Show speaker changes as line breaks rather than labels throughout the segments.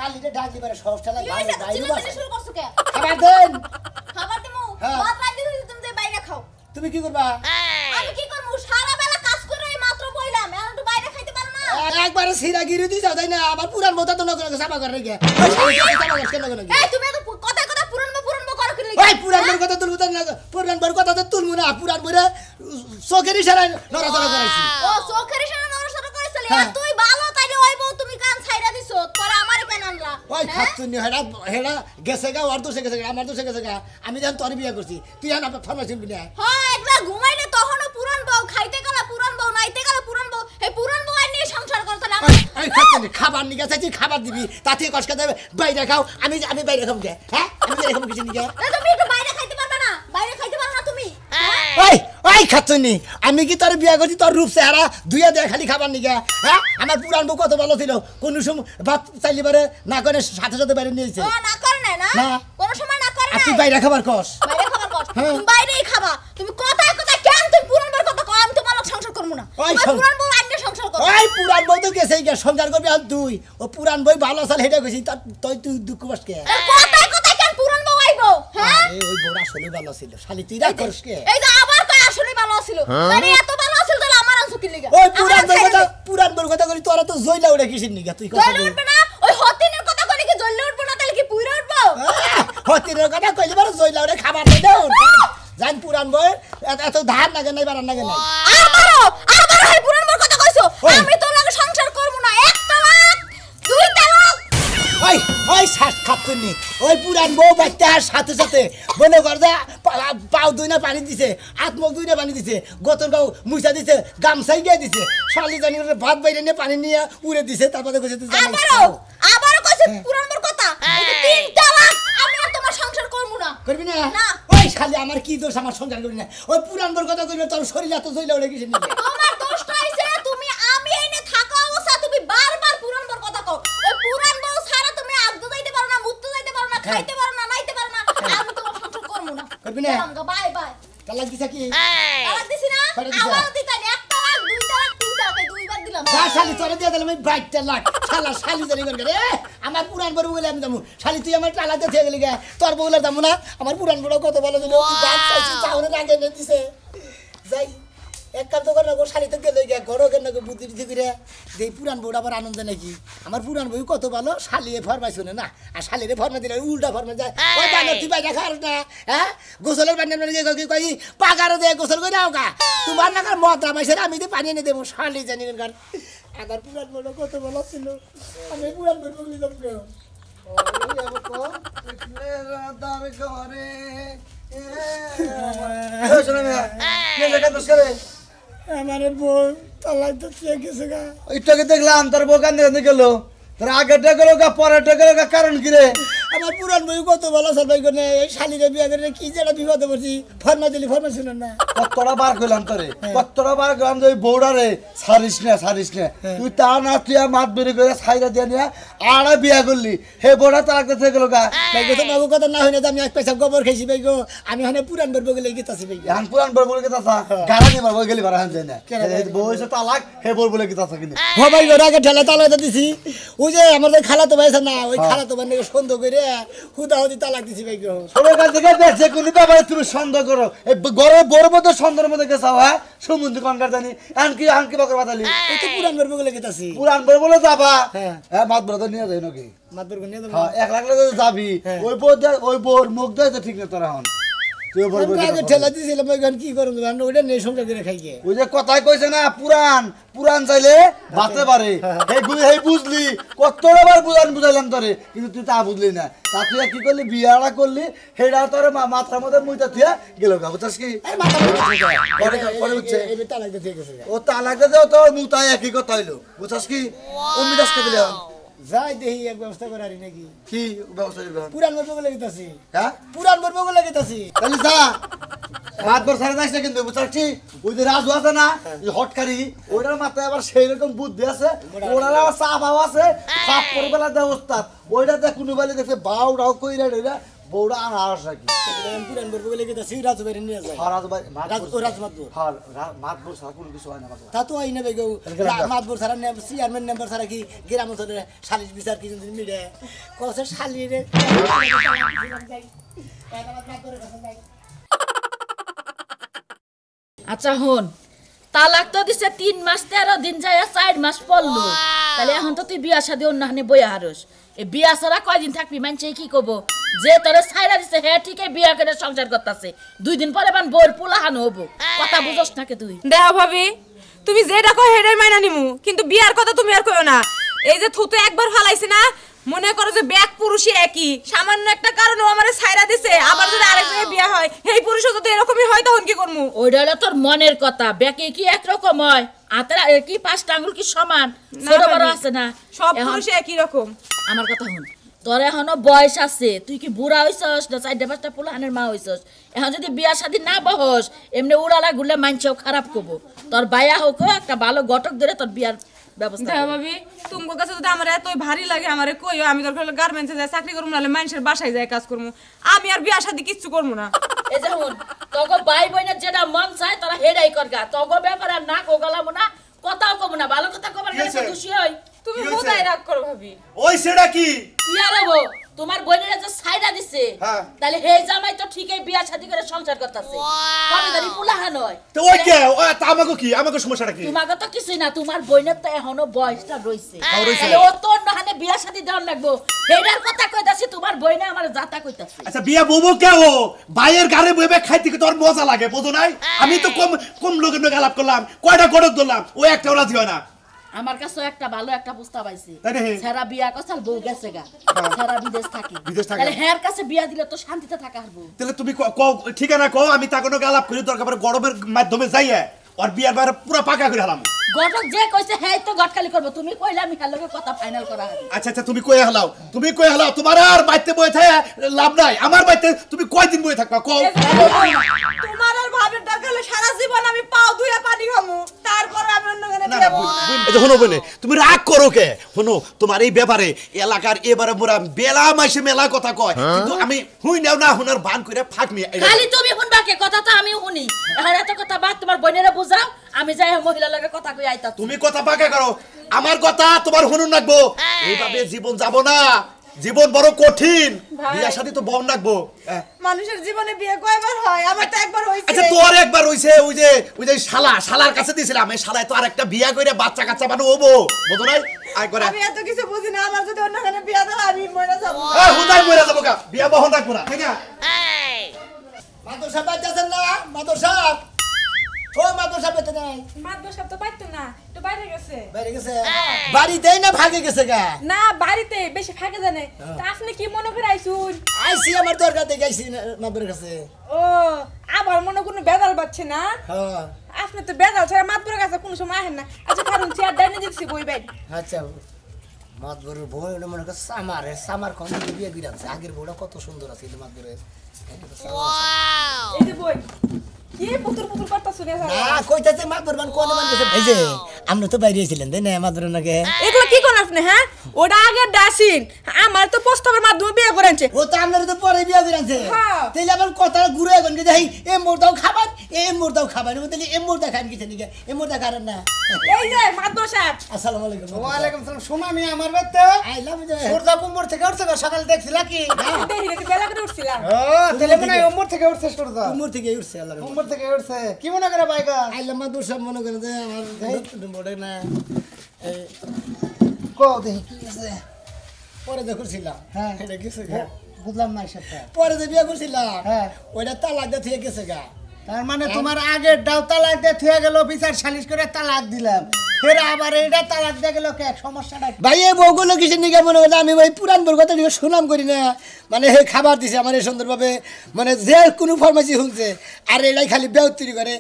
শালিরে ডাকি পারে সবটালা
কি হইছে চিল্লাচিল্লি শুরু করছো কে
খাবার দেন
খাবার দিমু
হ্যাঁ।
ভাত রাঁধি দিছি তুমি যে বাইরে খাও
তুমি কি করবা
আমি কি করব সারা বেলা কাজ করে এই মাত্র বইলাম এখন একটু বাইরে খাইতে পারো না
একবারে সিরা গিরি দি যাও তাই না আমার পুরান মতো তো নকরে সাফা করে রেখে
এই তুমি এত কথা কথা পুরান বো করো কি
ওই পুরান বর কথা তুলবো না পুরান বর কথা তো তুলবো না পুরান বরে চোখের ইশারায় নড়াচড়া করাইছি
ও চোখের ইশারা নড়াচড়া করাইছলে তুই ভালো তাইলে ওইবো তুমি কান ছাইরা দিছো তোরা আমারে কেন আনলা
ওই খাতুনি হেডা হেডা গেছে গা আর দোষে গেছে আমার দোষে গেছে গা আমি যখন তোর বিয়ে করছি তুই এখন ফরমাইছিস বিনা
হ্যাঁ একবার ঘুমাইলে তখনও পুরান বউ খাইতে গেলা পুরান বউ নাইতে গেলা পুরান বউ এই পুরান বউ আর নিয়ে সংসার করতে না
এই খাতুনি খাবার নিয়ে গেছে খাবার দিবি তাতে কষ্ট দেবে বাইরে খাও আমি বাইরে খাবো কে হ্যাঁ আমি বাইরে খাবো কিছু নিয়ে
তুমি একটু বাইরে খাইতে পারবে না বাইরে খাইতে পারো না তুমি
ওই খাতুনি আমি কি তোর বিয়ে করছি তোর রূপ চেহারা দুইয়া দেয় খালি খাবার নিয়ে হ্যাঁ আমার পুরান বউ কত ভালো ছিল কোন সময় ভাত চাইলে পারে না করে সাথে সাথে বাইরে নিয়েছে
না করে না কোন সময় না করে না
তুই বাইরে খাবার কস
বাইরে খাবার কস তুমি বাইরেই খাবা তুমি কথায় কথায় কেন তুমি পুরান বউর কথা কও আমি তোমার লগ সংসার করব না তুমি পুরান বউ আইনে সংসার করো
ওই পুরান বউ তো গেছেই গে সংসার করবি আর তুই ও পুরান বউ ভালো চাল হেডা কইছিস তুই দুঃখ পাস কে
কথায় কথায় কেন পুরান বউ আইবো হ্যাঁ
ওই বউরা আসলে ভালো ছিল শালি তুই রাগ করিস কে
এই যে আবার কই আসলে ভালো ছিল মানে এত ভালো ছিল তাহলে আমার আনছো কি লাগা
ওই পুরান বউর কথা করি তোরা তো জইলা উড়ে কিসির নিগা তুই কথা
জইলা উঠবে না ওই হতিনের কথা করি কি জইলা উঠবো না তাহলে কি পুইরা উঠবো
হতিনের কথা কইলে বারে জইলা উড়ে খাবার দে দাও জান পুরান বউ এত ধার লাগে নাই বারান লাগে নাই
আবার এই পুরান বউর কথা কইছো আমি তোর লগে সংসার করব না এক তালাক দুই তালাক
ওই শ্বাস খাতুনি ওই পুরান বউ বাচ্চা আর সাথে সাথে মনে কর যে পাও দুই না পানি দিছে আত্মক দুই না পানি দিছে গতর গাও মুছা দিছে গামছাই গিয়ে দিছে শালি জানি ভাত বাইরে নিয়ে পানি নিয়ে উড়ে দিছে তারপরে কইছে তুই
আবারও কইছে পুরান বউর কথা এই তিন তালাক আমি আর তোমার সংসার করব না
করবি না
না
ওই শালি আমার কি দোষ আমার সংসার করবি না ওই পুরান বউর কথা কইবে তোর শরীর এত জইলা উড়ে গেছে নাকি
তোমার দোষটা হইছে তুমি আমি এনে থাকা অবস্থা তুমি বারবার পুরান বউর কথা কও ওই পুরান বউ ছাড়া তুমি আদু যাইতে পারো না মুত্তে যাইতে পারো না খাইতে পারো না নাইতে পারো না আমি তোমার সংসার করব না
করবি না
বাই বাই
তালাক দিছা কি
তালাক দিছি না আবার দিতানি এক তালাক দুই তালাক তিন তালাক দুইবার দিলাম
যা শালি তোরে দিয়ে দিলাম আমি 22টা লাখ শালা শালি জানি করে রে আমার পুরান বড় বলে আমি যাবো শালি তুই আমার টালাতে থেকে গেলি গে তোর বউলে যাবো না আমার পুরান বড় কত ভালো ছিল গাছ চাইছি চাউরে আগে এনে দিছে যাই এক কাম তো করে গো শালি তো গেলে গে ঘরও কেন বুদ্ধি বুদ্ধি করে দেই পুরান বউটা আবার আনন্দ নাকি আমার পুরান বউ কত ভালো শালিয়ে ফরমাই শুনে না আর শালিরে ফরমা দিলে উল্টা ফরমা যায় ওই বানর তুই বাইরে খাস না হ্যাঁ গোসলের পানি কই পাগারে দে গোসল করে দাও গা তোমার না মদ রামাইছে আমি তো পানি এনে দেবো শালি জানি কার আমার পুরান বড় কত ভালো ছিল আমি পুরান বড় বলি যাবো আমার বউ তালাই তো গেছে গা
ওইটাকে দেখলাম তোর বউ কান্দে গেল তোর আগেটা গেল গা পরেরটা গেল গা কারণ কি রে
আমার পুরান বই কত ভালো চল ভাই কোনে এই শালিরে বিয়া করে কি যেটা বিপদে পড়ছি ফরমা দিলি ফরমা শুনেন না
কতটা বার কইলাম তোরে কতটা বার কইলাম যে বউড়া রে ছাড়িস না তুই তা না তুই মাত বেরি করে ছাইরা দিয়া নিয়া আড়া বিয়া করলি হে বউড়া তার আগে থেকে গেল গা
ভাই গো তোমার কথা না হইনা আমি এক পয়সা গোবর খাইছি ভাই গো আমি হনে পুরান বই গেলে গিতাছি ভাই
এখন পুরান বউ বলে গেতা গাড়া নিবার বই গেলি বারা হান যায় না বউ এসে তালাক হে বউ বলে গেতা কিনে
হ ভাই গো আগে ঠেলা তালাটা দিছি ওই যে আমাদের খালা তো ভাই না ওই খালা তো মানে সন্দেহ করে হুদাহুদি তালাক দিছি ভাই গো
সবার কাছ থেকে যে কোনো ব্যাপারে তুমি সন্দেহ করো এই ঘরে বড় মধ্যে সন্দেহের মধ্যে গেছাও হ্যাঁ সমুদ্র কনকার জানি আনকি বাকর বাতালি
এই তো পুরান বই গেলে গিতাছি
পুরান বউ বলে যাবা হ্যাঁ মাত বড় তো নিয়ে যাই নাকি
মাত বই নিয়ে যাবো
হ্যাঁ 1 লাখ টাকা যাবি ওই বউর মুখ দেয় তো ঠিক না তোরা এখন তুই বলবো
আগে ঠেলা দিছিলাম ওই গান কি করব গান ওইটা নেই সংসার করে খাইকে
ওই যে কথাই কইছে না পুরান চাইলে বাঁচতে পারে এই বুঝলি কতটা বার বুঝাইলাম তোরে কিন্তু তুই তা বুঝলি না তা তুই কি করলি বিয়াটা করলি সেটা তোর মাথার মধ্যে মুইটা তুই গেল গা বুঝছিস কি ও তালাক দিয়ে তোর মুতাই একই কথা হইলো বুঝছিস কি অমিদাস কে দিলে
যাই দেহি এক ব্যবস্থা করে আরি নাকি
কি ব্যবস্থা করবে
পুরান বই গেতাছি
হ্যাঁ
পুরান বই গেতাছি
তাহলে যা রাত ভর সাড়ে 10টা কিন্তু বুঝছি ওই যে রাজু আছে না হটকারি ওটার মাথায় আবার সেই রকম বুদ্ধি আছে ওটার আবার চাপ আছে চাপ করে বেলা দেয় ওস্তাদ ওইটা দেখ কোনো বেলা দেখে বাউ রাও কইরা বউটা আনারস নাকি
পুরান বউ বলে গেছে রাজু বাইরে নিয়ে যায় রাজমাতবুর
মাতবর ছাড়া কোনো কিছু হয় না মাতবর
তা তো আই না বেগো মাতবুর ছাড়া চেয়ারম্যান মেম্বার ছাড়া কি গ্রাম অঞ্চলে সালিশ বিচার কি যদি মিলে কসে শালিরে
আচ্ছা হন তালাক তো দিছে 3 মাস 13 দিন যায় 4 মাস পড়লো তাহলে এখন তো তুই বিয়া শাদী অন্যখানে বইয়া হারস এই বিয়া ছাড়া কয়দিন থাকবি মানছে কি কব যে তোরে ছাইরা দিছে হে ঠিকই বিয়া করে সংসার করতেছে 2 দিন পরে বান বোর পোলাহানো হবো কথা বুঝছ নাকি তুই
দেহা ভাবি তুমি যেটা কই হেডাই মাইনা নিমু কিন্তু বিয়ার কথা তুমি আর কইও না এই যে থুতু একবার ফালাইছে না মনে করো যে ব্যাক পুরুষই একই সামান্য একটা কারণে আমারে ছাইরা দিছে আবার যদি আরেক জায়গায় বিয়া হয় এই পুরুষও যদি এরকমই হয় তখন কি করমু
ওইটা হলো তোর মনের কথা ব্যাকে কি একরকম হয় আতের কি 5টা আঙ্গুল কি সমান ছোট বড় আছে না
সব পুরুষই একই রকম
আমার কথা শুন তোর এখনো বয়স আছে তুই কি বুড়া হইছস না 4-5টা পোলাহানের মা হইছস এখন যদি বিয়া শাদী না বহস এমনি উড়ালা ঘুরলে মানছেও খারাপ করবো তোর বায়া হোক একটা ভালো ঘটক ধরে তোর বিয়ার ব্যবস্থা
দেহা ভাবি তোমার কাছে যদি আমার এতই ভারী লাগে আমারে কইও আমি দরকার হলে গার্মেন্টসে যাই চাকরি করব নালে মানুষের বাসায় যাই কাজ করব আমি আর বিয়া শাদী কিচ্ছু করব না
এই যে শুন তোগো ভাই বোনের যেটা মন চায় তোরা হেডাই করগা তোগো ব্যাপারে আর না কোগলামো না কথাও কব না ভালো কথা কবার গেলে খুশি হই
তুমি বোধাই রাগ করো ভাবি
ওই সেটা কি
কি আর হবো তোমার বোনেরা যে ছাইরা দিছে তাহলে হে জামাই তো ঠিকই বিয়া শাদী করে সংসার করতেছে কবে ধরি পুলাহান হয়
তো ওই কে তা আমাকে কি আমাকে সমস্যাটা কি
তোমাকে তো কিছুই না তোমার বোনের তো এখনো বয়সটা রইছে
রইছে।
তাহলে ও তো অন্যখানে বিয়া শাদী দেওয়ার লাগবো হেডার কথা কইতাছি তোমার বইনে আমার জাতা কইতাছে
আচ্ছা বিয়া বউবো কে ও ভাইয়ের গাড়ি বইবে খাইতে কি তোর মজা লাগে বোঝো নাই আমি তো কম কম লোকের নগে আলাপ করলাম কয়টা গড়ক ধরলাম ও একটাও রাজি হয় না
আমার কাছে একটা ভালো একটা প্রস্তাব আইছে
তাই নাকি?
সারা বিয়া কসাল বউ গেছে গা সারা বিদেশ থাকে
বিদেশ থাকে।
তাহলে হের কাছে বিয়া দিলে তো শান্তিতে থাকা হারবো
তাহলে তুমি কও ঠিকানা কও আমি তাকে নগে আলাপ করি দরকার পড়ে গরমের মাধ্যমে যাইয়ে আর বিয়ার বাইরে পুরো পাকা করে হলাম
গটক যে কইছে হেই তো গটকালি করব তুমি কইলা আমি কার লগে কথা ফাইনাল করা হবে
আচ্ছা আচ্ছা তুমি কই হালাও তোমার আর বাইতে বই থাকে লাভ নাই আমার বাইতে তুমি কয়দিন বই থাকবা কও
তোমার আর ভাবের দরকার হলে সারা জীবন আমি পাও ধুইয়া পানি খামু তারপর আমি অন্য গানে
না না এই যে শোনো বলে তুমি রাগ করো কে শোনো তোমার এই ব্যাপারে এলাকার এবারে মোরা বেলা মাসে মেলা কথা কয় কিন্তু আমি হুই নাও না হুনার বান কইরা ফাঁকমি
খালি তুমি শুনবা কে কথা তো আমি শুনি এখন এত কথা বাদ তোমার বোনেরা বুঝাও আমি যাই মহিলা লগে কথা কই আইতা
তুমি কথা পাকা করো আমার কথা তোমার শুনুন রাখবো এইভাবে জীবন যাব না জীবন বড় কঠিন বিয়া শাদী তো বম রাখবো
মানুষের জীবনে বিয়ে কয়বার হয় আমার তো একবার হইছে
আচ্ছা তোর একবার হইছে ওই যে শালার কাছে দিছিলাম এই শালায় তো আরেকটা বিয়া কইরা বাচ্চা কাচ্চা বানো হবো বুঝো নাই আই করে
আমি এত কিছু বুঝি না আমার যদি অন্য গানে বিয়ে দাও আমি মরে যাব
হুদাই মরে যাবো কা বিয়া বহন রাখবো না ঠিক আছে
মাদর সাহেব যাচ্ছেন না মাদর সাহেব ও মাদর সাহেব বেতে নাই
মাদবর সব তো পাইতো না তো বাইরে গেছে
বাইরে গেছে বাড়িতেই না ভাগে গেছে গা
না বাড়িতে বেশি ফাঁকে জানে তা আপনি কি মনে করে আইছুন
আইসি আমার দরকার দেখে আইসি মাদরের কাছে
ও আবার মনে কোনো বেদাল পাচ্ছে না
হ্যাঁ
আপনি তো বেদাল ছাড়া মাদবরের কাছে কোনো সময় আহেন না আচ্ছা কারণ চেয়ার ডাইনে দিচ্ছি বই বাইর
আচ্ছা মাদবরের বউ এটা মনে করছে সামার খন বিয়ে করে আনছে আগের বউটা কত সুন্দর আছে মাদবরের
এই যে বই কি পুতুর পুতুর করতা শুনে
না কইতাছে মাদবর মান কোন মান গেছে এই যে আমরা তো বাইরে ছিলেন তাই না মাদবরের নাকি
এগুলো কি কোন আপনি হ্যাঁ ওটা আগে ডাসিন আমার তো প্রস্তাবের মাধ্যমে বিয়ে করেছে
ও তো আপনার তো পরে বিয়ে করে আনছে
হ্যাঁ।
তাইলে আবার কথা ঘুরে এখন যে এই মোরটাও খাবার এই মোরটাও খাবার তাহলে এই মোরটা খান কিছু নাকি এই মোরটা খারেন না
এই যে মাদবর সাহেব
আসসালামু আলাইকুম
ওয়ালাইকুম সালাম শোনা আমি আমার বাড়িতে
আইলাম যে
সূর্যাপুর মোড় থেকে উঠছে সকালে দেখছিলা কি
দেখি দেখি বেলা করে উঠছিলাম
ও তাহলে মনে হয় ওমর থেকে উঠছে সূর্যা
উমর থেকে উঠছে আল্লাহর
ওমর থেকে উঠছে কি মনে করে বাইকা
আইলাম মাদুর সব মনে করে যে আমার মোড়ে না এই
কো দেখি কি আছে
পরে যে করছিলাম
হ্যাঁ
এটা গেছে গা
হ্যাঁ, বুঝলাম না সেটা
পরে যে বিয়ে করছিলাম
হ্যাঁ।
ওইটা তালাক দিয়ে থেকে গেছে গা
তার মানে তোমার আগের দাও তালাক দিয়ে থুয়ে গেল বিচার সালিশ করে তালাক দিলাম ফের আবার এইটা তালাক দিয়ে গেল কে সমস্যাটা কি?
ভাই এই বউগুলো কিসের নিকে মনে করলে আমি ওই পুরান বউর কথা নিয়ে সুনাম করি না মানে হে খাবার দিছে আমার এই সুন্দরভাবে মানে যে কোনো ফরমাইশি শুনছে আর এটাই খালি বেউত্তরি করে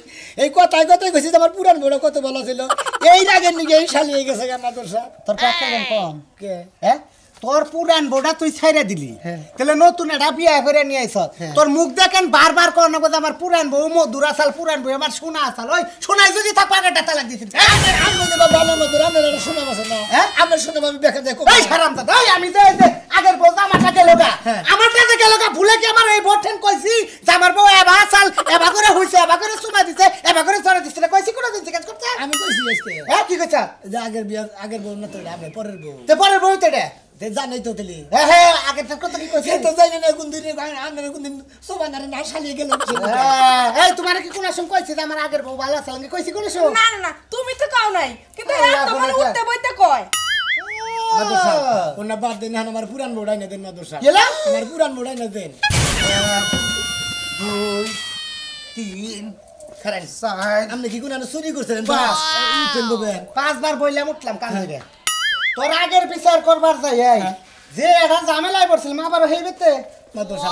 এই কথায় কথায় কইছি যে আমার পুরান বউটা কত ভালো ছিল এই রাগের নিকে এই শালিয়ে গেছে গা মাদরসা
তোর কাকা কম
কে
হ্যাঁ তোর পুরান বউটা তুই ছাইরা দিলি তাহলে নতুন এটা বিয়া করে নিয়ে আইছ তোর মুখ দেখেন বারবার কোন না আমার পুরান বউ মধুর আসাল পুরান বউ আমার সোনা আসাল ওই সোনাই যদি থাক পাকাটা তালাক দিছিস আমি যে আগের বউ আমারটা গেল গা আমার কাছে গেল গা ভুলে কি আমার এই বটেন কইছি যে আমার বউ এবা আসাল এবা করে হইছে এবা করে সোনা দিছে এবা করে ছড়া দিছে কইছি কোন দিন কাজ করতে
আমি কইছি আজকে
হ্যাঁ কি কইছা
যে আগের বউ না তো আমি পরের বউ
তে পরের বউ তেডে
জানাই তো তেলি
হ্যাঁ আগের কথা কি কইছিস
তো জানি না কোন দিন আমরা কোন দিন সোবানারে না শালিয়ে গেল
এই তোমার কি কোন সঙ্গ কইছিস যে আমার আগের বউ ভালো আছে লাগে কইছি কোন সঙ্গ
না না না তুমি তো কাও নাই কিন্তু এরা তোমার উঠতে বইতে কয়
মাদরসা ওনা বাদ দেন আমার পুরান বউড়াই না দেন মাদরসা
গেলা
আমার পুরান বউড়াই না দেন
2 3 খারাই সাইড
আপনি কি কোন চুরি করছেন
বাস
উঠেন ববেন
5 বার বইলাম উঠলাম কান থেকে তোর আগের বিচার করবার যাই এই যে এটা ঝামেলায় পড়ছিলাম আবার হইবেতে
মাদরসা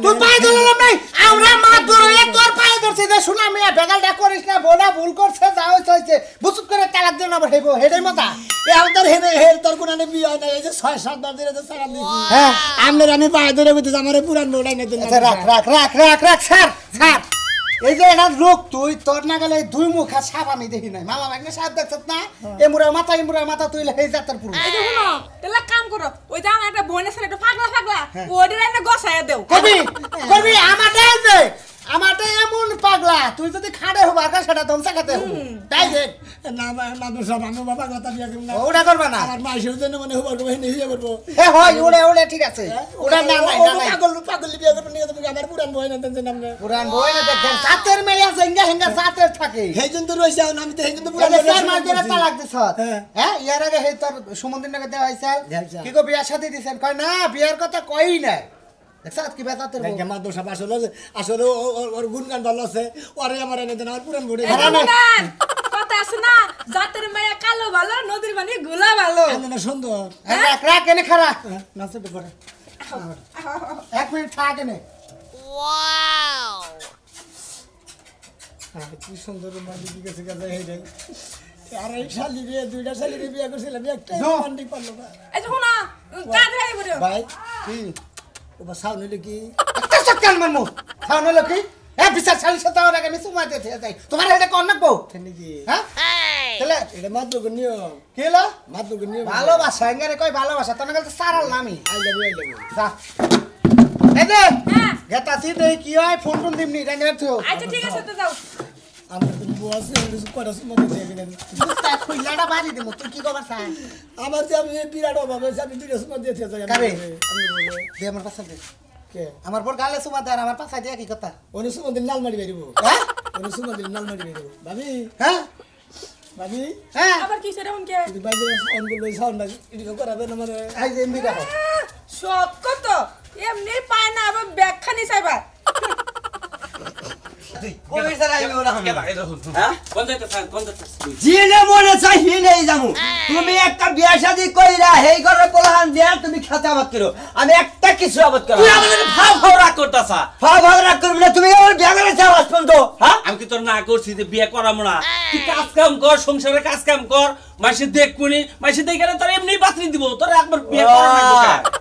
তুই পায়ে ধরলাম নাই আমরা মাত ধরে তোর পায়ে ধরছি যে শুনা মিয়া বেগালটা করিস না বোনা ভুল করছে যা হইছে বুঝুত করে তালাক দেন আবার হইবো হেডের মতা
এ আমাদের হের তোর কোন বিয়ে নাই এই যে 6-7 বার ধরে তো সারা দিছি
হ্যাঁ
আমনের আমি পায়ে ধরে কইতে আমার পুরান বউড়াই না দেন
রাখ স্যার এই যে এটা লোক তুই তোর না গেলে দুই মুখা সাপ আমি দেখি নাই মামা ভাগ্নে সাপ দেখছত না এ মুরা মাথা তুই এই জাতের পুরো
এই যে শুনো তাহলে কাম করো ওই যে আমার একটা বোন আছে একটা পাগলা ওইটা এনে গছায়া দেও
করবি আমারটাই এমন পাগলা তুই যদি খাড়ে হবা আর সেটা ধমসা খেতে হবে তাই দেখ
না মাদরসা আমি বাবা কথা বিয়া করব না
ওটা করবা না
আমার মাইশের জন্য মনে হবার কবে নেই হয়ে করব
হ্যাঁ হয় ওড়ে ঠিক আছে ওটা না
পাগল বিয়া করব নিয়ে তুমি আমার পুরান বই না দেন আপনি
পুরান বই না দেখেন সাতের মেয়ে আছে হেঙ্গা সাতের থাকে
হেজন তো রইছে আমি তো হেজন তো পুরান
চার মাস ধরে তালাক দিছ হ্যাঁ ইয়ার আগে হে তোর সুমন্দির নাকি দেওয়া হইছে কি গো বিয়া শাদী দিছেন কয় না বিয়ার কথা কই না দেখছাত কি বেতা তোর
মাদরসা আসলে ওর গুণগান ভালো আছে ওরে আমার এনে দেন আমার পুরান বই
কথা আছে না জাতের মায়া কালো ভালো নদীর পানি গোলা ভালো
না সুন্দর
রাখ এনে খারা নাচতে পড়ে 1 মিনিট থাক এনে
ওয়াও
কি সুন্দর মাঝে দিকে গেছে হেডে আর এই শালি রে দুইটা শালি রে বিয়া করছিলাম একটা মান্ডি পারলো না
এই যে শুনো কাজ হয়ে পড়ো
ভাই কি ওবা সাউন্ড হলো কি
একটা সকাল মানমু খাওন হলো কি এ বিচার চালিশ তাও আগে আমি সুমা দিতে যাই তোমার এটা কোন নাকবো
নাকি
হ্যাঁ তাহলে
এটা মাত্র নিয়ম
কি হলো
মাত্র নিয়ম
ভালোবাসা এঙ্গারে কই ভালোবাসা তোর নাকি সারাল নামি
আই লাভ ইউ
যা এই দে
হ্যাঁ
গেতাছি দেই কি হয় ফোন টোন দিমনি রাঙ্গা থো
আচ্ছা ঠিক আছে তো যাও
আমার তো বস কটা সময় দিয়ে গেলেন
বুঝতা খুইলাটা বাড়ি দিমু তুই কি কবার চাই
আমার যে আমি বিরাট অভাব আছে আমি দুইটা সময় দিয়ে যাই
কারে দে আমার পাশে দে
কে
আমার বড় গালে সুমা দে আর আমার পাশে দিয়ে কি কথা
ওনি সময় দিন লাল মারি বেরিব
হ্যাঁ
ওনি সময় দিন লাল মারি বেরিব ভাবি
হ্যাঁ
ভাবি
হ্যাঁ
আবার কি সেটা কে
যদি বাইরে অন করলে সাউন্ড এদিকে করাবে না মানে
এই যে এমনি দেখো
শখ কত এমনি পায় না আবার ব্যাগখানি চাইবা
কবি স্যার আইবি ওরা আমি
হ্যাঁ কোন যাইতে
জিনে মনে চাই হিনেই যামু তুমি একটা বিয়া শাদী কইরা হেই ঘরে পোলাহান দিয়া তুমি খেতে আবাদ করো আমি একটা কিছু আবাদ করব
তুই আমাদের ভাব রাগ করতাছা
ভাগ রাখ করবি না তুমি আমার বিয়া করে চাও আসপন্ত হ্যাঁ
আমি কি তোর না করছি যে বিয়ে করামু না তুই কাজ কাম কর সংসারে কাজ কাম কর মাসে দেখকুনি মাসে দেখে তোর এমনি বাতরি দিব তোর একবার বিয়ে করা লাগবে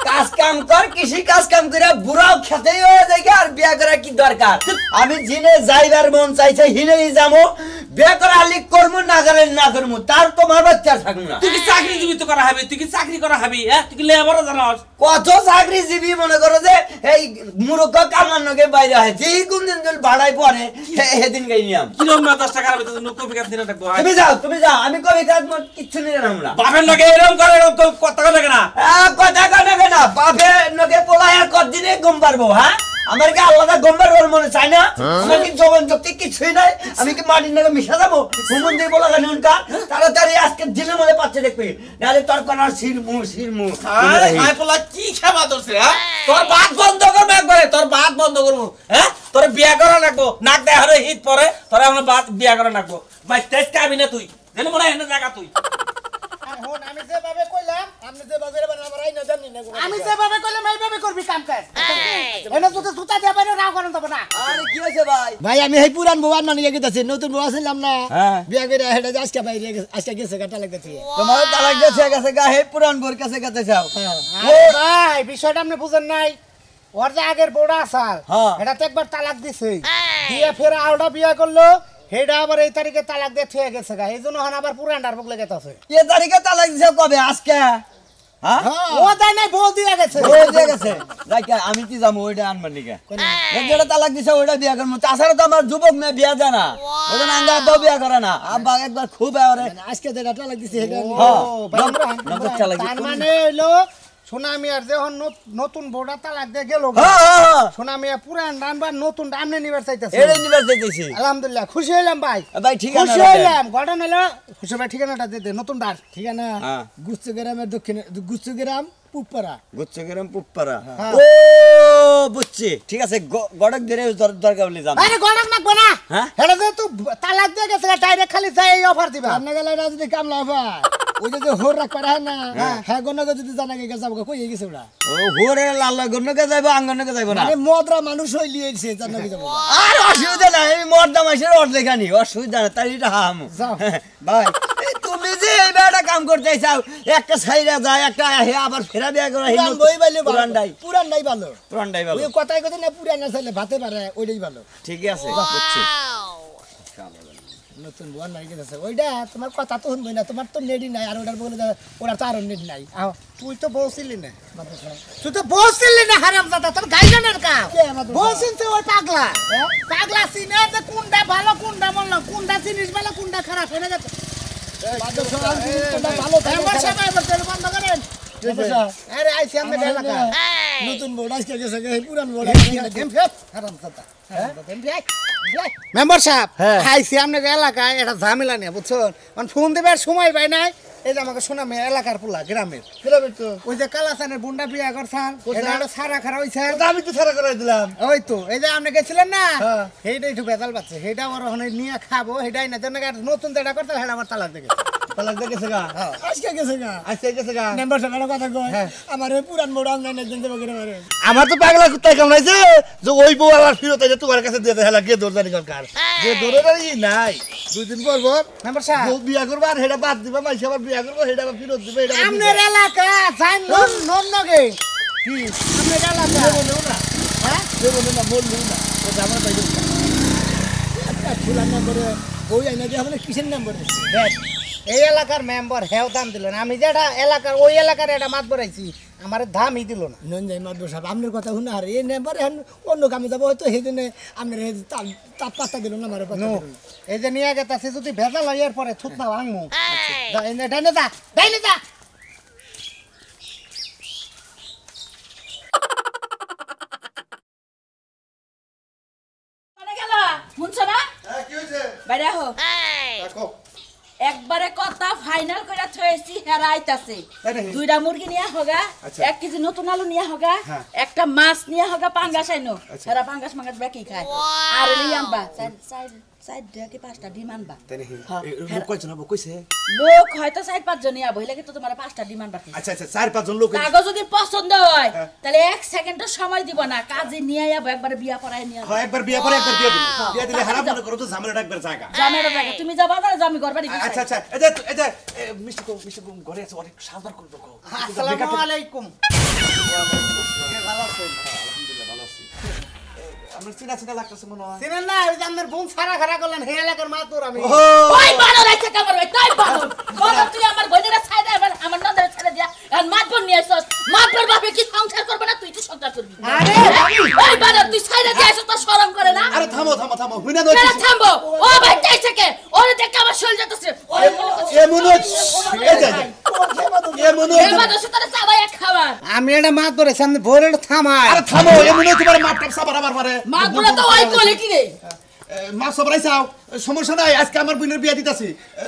কাজ কাম কর কৃষি কাজ কাম করে বুড়াও খেতেই হয়ে যায় আর বিয়া করা কি দরকার আমি জিনে যাইবার মন চাইছে হিনেই যামু বিয়া করা আলি করমু না করে না করমু তার তোমার বাচ্চা থাকমু না
তুই কি চাকরিজীবী তো করা হবে তুই কি চাকরি করা হবে হ্যাঁ তুই কি লেবারও জানাস
কত চাকরিজীবী মনে করো যে এই মূর্খ কামান্নকে বাইরে হয় যেই কোন দিন ভাড়ায় পড়ে সেদিন গাই নিয়াম
কিরম না 10 টাকা হবে তো কবি কাজ দিনে থাকবো
তুমি যাও আমি কবি কাজ কিচ্ছু নিয়ে আমরা
বাপের লগে এরকম করে কথা লাগে না
কথা কানে না বাপের লগে পোলাই আর কতদিনে গম পারবো হ্যাঁ আমার কি আলাদা গম্বার ওর মনে চাই না আমার কি জবন শক্তি কিছুই নাই আমি কি মাটির নাকি মিশা যাবো হুমন দিয়ে বলা গানি উনকা তাড়াতাড়ি আজকে দিনের মধ্যে পাচ্ছে দেখবি নাহলে তোর করার শিরমু
আয় পোলা কি খেবা ধরছে হ্যাঁ তোর বাত বন্ধ করবে একবারে তোর বাত বন্ধ করবো হ্যাঁ তোর বিয়া করা লাগবো নাক দেয় হরে হিট পরে তোর আমরা বাত বিয়া করা লাগবো ভাই তেজ খাবি না তুই জানি মনে হয় না জায়গা তুই
হন আমি যেভাবে কইলাম
আপনি যে বাজারে বানান আমার আইনা জানি না
আমি যেভাবে কইলাম এইভাবে করবি কাম কাজ এনে যদি সুতা দিয়ে বাইরে রাও করেন তবে না
আরে কি হয়েছে ভাই
ভাই আমি এই পুরান বউ আননা নিয়ে গেছি নতুন বউ আসলাম না
হ্যাঁ।
বিয়া করে হেডা আজকে বাইরে আজকে গেছে কাটা লাগতেছে
তোমার তালাক দিয়েছে গেছে গা হে পুরান বোর কাছে গেছে যাও
আরে ভাই বিষয়টা আপনি বুঝেন নাই ওর যে আগের বউটা আসাল
হ্যাঁ।
এটা তো একবার তালাক দিছে দিয়ে ফের আওটা বিয়া করলো হেডা আবার এই তারিখে তালাক দিয়ে থুয়ে গেছে গা এই জন্য হন আবার পুরানটার বুক লেগে আছে
এ তারিখে তালাক দিছে কবে আজকে হ্যাঁ
ও তাই নাই বউ দিয়ে গেছে
বউ দিয়ে গেছে রাইকা আমি কি যাবো ওইটা আনবার নিকে যেটা তালাক দিছে ওইটা বিয়া করবো তাছাড়া তো আমার যুবক মেয়ে বিয়া যায় না ওই জন্য আঙ্গা আব্বাও বিয়া করে না আব্বা একবার খুব আরে
আজকে যে কাটা লাগতেছে হেডা
নজর চালাকি
তার মানে হইলো সোনামি আর যখন নতুন বউটা তালাক দিয়ে গেল সোনামি পুরান রানবার নতুন আমনে নিবার চাইতেছে
এটাই নিবার চাইতেছি
আলহামদুলিল্লাহ খুশি হইলাম ভাই
ভাই ঠিক আছে
খুশি হইলাম ঘটনা হলো খুশি ভাই ঠিকানাটা দিতে নতুন ডার
ঠিকানা
হ্যাঁ।
গুচ্ছ গ্রামের দক্ষিণে গুচ্ছ গ্রাম পুপপাড়া
গুচ্ছগ্রাম পুপ্পারা ও বুঝছি ঠিক আছে গড়ক ধরে দরকার বলে যাম
আরে গড়ক নাকবো না
হ্যাঁ?
এটা যে তুই তালাক দিয়ে গেছে ডাইরেক্ট খালি চাই এই অফার দিবা
আপনি গেলে না যদি কাম না হয় ওই যে হোর রাখ পারা না হ্যাঁ গণকে যদি জানা গে যাবো কই গেছে ওরা
ও হোরে লাল গন্নকে যাইবো আঙ্গনকে যাইবো না
মানে মদরা মানুষ হই লিয়েছে জানা গে যাবো
আর অসুবিধা নাই আমি মর্দা মাসের অর্ধেক আনি অসুবিধা নাই তাই এটা হাম
যাও।
ভাই এই তুমি যে এই বেড়া কাম করতে চাও একটা ছাইরা যায় একটা হে আবার ফেরা দেয়া করে
পুরান বই বাইলে
পুরানটাই
পুরানটাই ভালো
পুরানটাই ভালো
ওই কথাই কথা না পুরান না চাইলে ভাতে পারে ওইটাই ভালো
ঠিক আছে বুঝছি
নতুন বোন নাই গেছে ওইটা তোমার কথা তো শুনবই না তোমার তো নেডি নাই আর ওটার বলে ওরা তো আরো নেড নাই
আও, তুই তো বলছিলি না তুই তো বলছিলি না হারাম দাদা তোর গাইজানের কাম
কে আমাদের
বলছিস তো ওই পাগলা পাগলা সিনে যে কোনটা ভালো কোনটা মন্দ কোনটা জিনিস ভালো কোনটা খারাপ হয়ে গেছে
ভালো
মেম্বার সাহেব এবার তেল বন্ধ করেন আরে আইছি আমরা এলাকা
নতুন বোর্ড আজকে গেছে পুরান বোর্ড
হারাম দাদা মেম্বার সাহেব আইছি আপনার এলাকায় একটা ঝামেলা নিয়ে বুঝছেন মানে ফোন দিবার সময় পাই নাই এই যে আমাকে শোনা মেয়ে এলাকার পোলা গ্রামের ওই যে কালাসানের বুন্ডা বিয়া করছান এটা একটা সারা খারা হইছে
আমি তো ছাড়া করে দিলাম
ওই তো এই যে আপনি গেছিলেন না সেইটাই একটু বেতাল পাচ্ছে সেইটা আমার ওখানে নিয়ে খাবো সেটাই না যেন নতুন যেটা করতে সেটা আমার তালাক দেখে
তালাক দিয়ে গেছে গা
আজকে গেছে গা
আজকে গেছে গা
মেম্বার সাহেব কথা কয় আমার ওই পুরান বোর্ড অনলাইন একদিন দেবো করে মারে
আমার তো পাগলা কুত্তায় কামড়াইছে যে ওই বউ আবার ফিরত এসে তোমার কাছে দিয়ে হেলা কে দৌড়দানি দরকার যে দৌড়দানি নাই 2 দিন পর
মেম্বার সাহেব
বউ বিয়া করবা আর হেটা বাদ দিবা মাইসে আবার বিয়া করবো হেটা আবার ফিরত দিবে এটা
আপনার এলাকা জান নন নন নগে কি আপনার এলাকা
হ্যাঁ দেবো না বলবো না ওটা আমার তাই
ফুলার নম্বরে বই আইনা দিয়ে হবে কিসের নম্বরে
দেখ এই এলাকার মেম্বার হেও দাম দিল না আমি যেটা এলাকার ওই এলাকার এটা মাত বরাইছি আমার দামই দিল না
নন যাই মাদব সাহেব আপনার কথা শুনে আর এই নম্বরে এখন অন্য কামে যাবো হয়তো সেই জন্য আপনার তার পাত্তা দিল না আমার পাত্তা দিল না
এই যে নিয়ে গেছে যদি ভেজাল হয় এর পরে থুত না ভাঙমু ডাইনে যা ডাইনে যা
শুনছো না
কি হয়েছে
বাইরে আহো
দেখো
একবারে কথা ফাইনাল করে থয়েছি হেরা আইতাছে
তাই নাকি?
2টা মুরগি নিয়ে হোগা
আচ্ছা।
1 কেজি নতুন আলু নিয়ে হোগা
হ্যাঁ।
একটা মাছ নিয়ে হোগা পাঙ্গাস আইনো
আচ্ছা।
হেরা পাঙ্গাস মাঙ্গাস বেকি খায় আর লই আনবা সাইড কি 5টা ডিম আনবা
তাই নাকি
হ্যাঁ,
লোক কয়জন হবো কইছে
লোক হয়তো 4-5 জনই আবো লাগে তো তোমার 5টা ডিম আনবা
আচ্ছা আচ্ছা 4-5 জন লোক
কাগজ যদি পছন্দ হয় তাহলে 1 সেকেন্ডও সময় দিব না কাজে নিয়ে আইবো একবারে বিয়া পড়ায় নিয়ে
হয় একবার বিয়ে করে একবার দিয়ে দিল দিয়ে দিলে হারাম মনে করো তো ঝামেলাটা একবার জায়গা
জামের জায়গা তুমি যাবা না আমি ঘর বাড়ি
আচ্ছা আচ্ছা এই যে মিষ্টি কম ঘরে আছে অনেক সাজবার করবে কো
আসসালামু আলাইকুম
আমার চিনা চিনা লাগতেছে মনে হয়
চিনেন না ওই যে আপনার বোন সারা খারা করলেন হে এলাকার মাতুর আমি
ওই বানর আছে কামর ভাই তাই বানর বানর তুই আমার বইনেরা ছাইড়া আমার নন্দরে ছেড়ে দিয়া আর মাতবর নিয়ে আসছস মাতবর বাপে কি সংসার করবে না তুই তো সংসার করবি
আরে
ওই বানর তুই ছাইড়া দিয়ে আসছস তো শরম করে না
আরে থামো হুইনা নয়
কেন থামবো ও ভাই তাইছে কে ওরে দেখ আমার শরীর যাচ্ছে ওরে
এ মনোজ এ মনোজ
এর বাদে সুতরে চাবাই খাবার
আমি এটা মাত ধরেছি আপনি ভোরে থামায়
আরে থামো এ মনোজ তোমার মাপটাপ সাবার আবার মারে
মাতবরা তো ওই কোয়ালিটি রে
মাপ সবরাই চাও সমস্যা নাই আজকে আমার বোনের বিয়া দিতাছি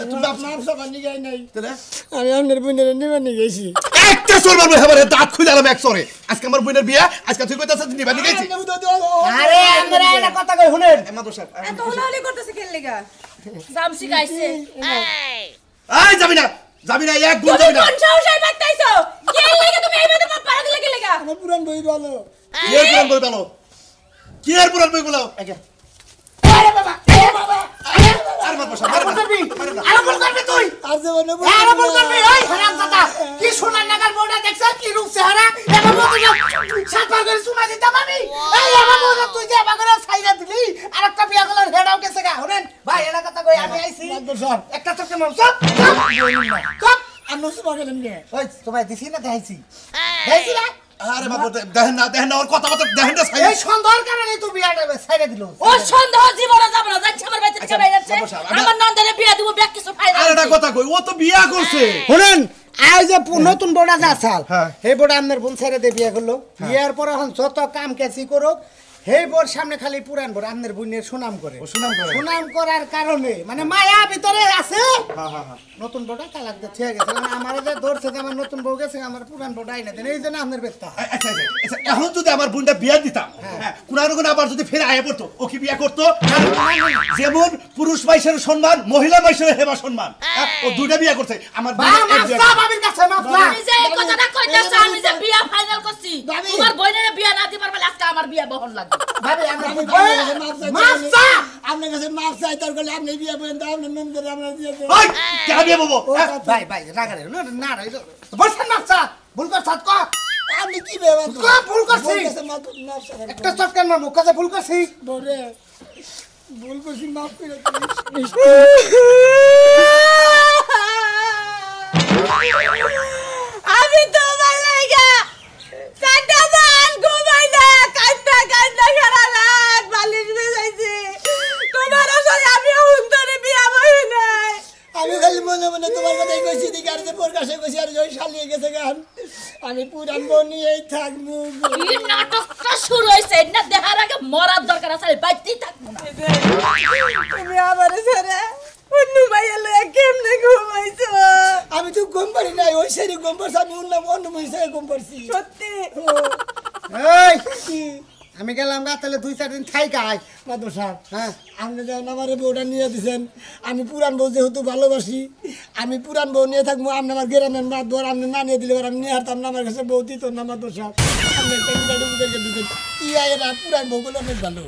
তুমি
আপনার সবার নিগাই নাই
তাহলে
আমি আপনার বোনের নিবা নিয়ে গেছি
একটা চোর মারবে এবারে দাঁত খুলে আলাম এক চোরে আজকে আমার বোনের বিয়া আজকে তুই কইতাছ নিবা নিয়ে গেছি
আরে আমরা এটা কথা কই শুনেন
মাদর সাহেব
এত হুলাহুলি করতেছে কেন লেগা
জামসি গাইছে
এই যাবি না যাবি না এক গুণ
তুমি
যাবি না
কোন সাহসে বাইতাইছো কে লাগে তুমি এই মেয়েদের পাড়া দিলে কি লাগা
আমার পুরান বই ভালো
কি এর পুরান বই বলো কি এর পুরান বই বলো
আরে বাবা
আর মার বসা মার
আরে বল করবি তুই
আর জীবনে
আরে বল করবি ওই হারামজাদা কি সোনার নাগাল বউটা দেখছ কি রূপ চেহারা এবার বলতে সাত বার করে শোনা দিতাম আমি এই এবার বল তুই যে এবার করে ছাইরা দিলি আরেকটা বিয়া করলে হেডাও গেছে গা হরেন ভাই এটা কথা কই আমি আইছি একটা চোখে মার সব সব
আমি সুবা গেলেন গে
ওই তোমায় দিছি না দেখাইছি দেখাইছি না
আরে বাবা দেখেন না ওর কথা বলতে দেখেন না
এই সন্দেহের কারণে তুই বিয়াটা ছাইরা দিল
ও সন্দেহ জীবনে যাব না যাচ্ছে আমার বাড়িতে থেকে বাইরে যাচ্ছে আমার নন্দের বিয়া দিব ব্যাগ কিছু ফায়দা
আরে এটা কথা কই ও তো বিয়া করছে
শুনেন আজ যে নতুন বড়া যা সাল
হ্যাঁ।
হে বড়া আপনার বোন ছেড়ে দিয়ে বিয়ে করলো বিয়ার পর এখন যত কাম কাছি করুক হে বোর সামনে খালি পুরান বড় আপনার বোনের সুনাম করে সুনাম করার কারণে মানে মায়া ভিতরে আছে নতুন বড়া তালাক দিয়ে ঠিক গেছে মানে আমার যে ধরছে যে আমার নতুন বউ গেছে আমার পুরান বড়া আইনা দেন এই জন্য আপনার ব্যস্ত
আচ্ছা এখন যদি আমার বোনটা বিয়া দিতাম হ্যাঁ কোন আবার যদি ফের আয়া পড়তো ও কি বিয়া করতো যেমন পুরুষ মাইসের সম্মান মহিলা মাইসের হেবা সম্মান ও দুইটা বিয়া করছে আমার বোন এক বিয়া করছে।
বাবির কাছে মাফলা
আমি যে এই কথাটা কইতাছ আমি যে বিয়া ফাইনাল করছি তোমার বোনের বিয়া না দিবার বলে আজকে আমার বিয়া বহন লাগবে
ভাবি আমরা
মাফসা আপনার কাছে মাফ চাই তার বলে আপনি বিয়ে করেন তো আপনার নাম করে আমরা দিয়ে দেব
ওই কেন বিয়া বলবো
ভাই ভাই রাগারে না বলছেন মাফসা ভুল কর সাত কর
আপনি কি ভেবেন
ভুল করছি
মাফসা
একটা চটকান মার মুখ কাছে ভুল করছি
বলে ভুল করছি মাফ করে দিস
আমি তোমার লাগা কাটা বান ঘুমাই না কাটা কাটা সারা রাত বালিশ বেজাইছি তোমার আসলে আমি হুন্দরে বিয়া বই নাই
আমি খালি মনে মনে তোমার কথাই কইছি দিকে আর যে প্রকাশে কইছি আর জয় শালিয়ে গেছে গান আমি পুরান বউ নিয়েই থাকবো
কি নাটকটা শুরু হইছে না দেখার আগে মরার দরকার আছে বাইতেই থাকবো না
তুমি আমারে ছেড়ে অন্য ভাইয়া লয়ে কেমনে ঘুমাইছো
আমি তো গম পারি নাই ওই সেরি গম পারছি আমি অন্য মহিষে গম পারছি
সত্যি
এই আমি গেলাম গা তাহলে 2-4 দিন খাই গাই
মাদর সাহেব
হ্যাঁ
আপনি যখন আমার বউটা নিয়ে দিয়েছেন আমি পুরান বউ যেহেতু ভালোবাসি আমি পুরান বউ নিয়ে থাকবো আপনি আমার গ্রামের মা দোয়ার আপনি না নিয়ে দিলে আমি নিয়ে হারতাম না আমার কাছে বউ দিত না মাদর সাহেব আপনি একটা দিতেন ইয়া এরা পুরান বউগুলো অনেক ভালো